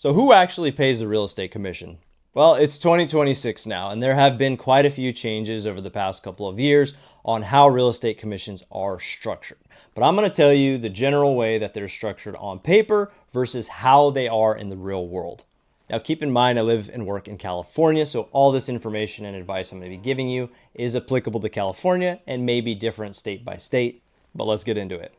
So who actually pays the real estate commission? Well, it's 2026 now, and there have been quite a few changes over the past couple of years on how real estate commissions are structured. But I'm going to tell you the general way that they're structured on paper versus how they are in the real world. Now, keep in mind, I live and work in California, so all this information and advice I'm going to be giving you is applicable to California and may be different state by state, but let's get into it.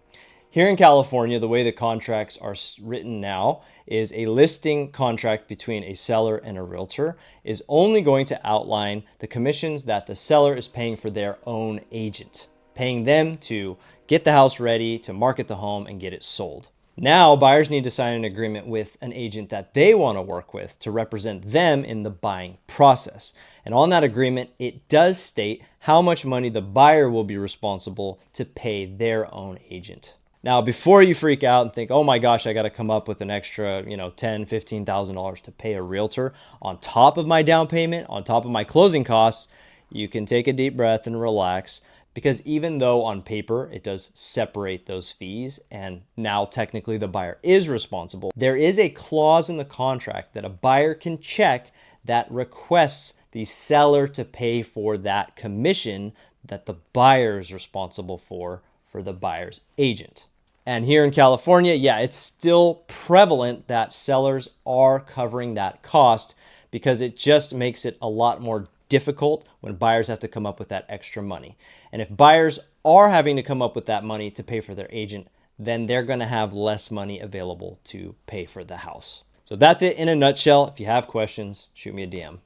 Here in California, the way the contracts are written now is a listing contract between a seller and a realtor is only going to outline the commissions that the seller is paying for their own agent, paying them to get the house ready, to market the home and get it sold. Now, buyers need to sign an agreement with an agent that they want to work with to represent them in the buying process. And on that agreement, it does state how much money the buyer will be responsible to pay their own agent. Now, before you freak out and think, oh my gosh, I got to come up with an extra, $10,000, $15,000 to pay a realtor on top of my down payment, on top of my closing costs, you can take a deep breath and relax, because even though on paper it does separate those fees and now technically the buyer is responsible, there is a clause in the contract that a buyer can check that requests the seller to pay for that commission that the buyer is responsible for the buyer's agent. And here in California, yeah, it's still prevalent that sellers are covering that cost because it just makes it a lot more difficult when buyers have to come up with that extra money. And if buyers are having to come up with that money to pay for their agent, then they're going to have less money available to pay for the house. So that's it in a nutshell. If you have questions, shoot me a DM.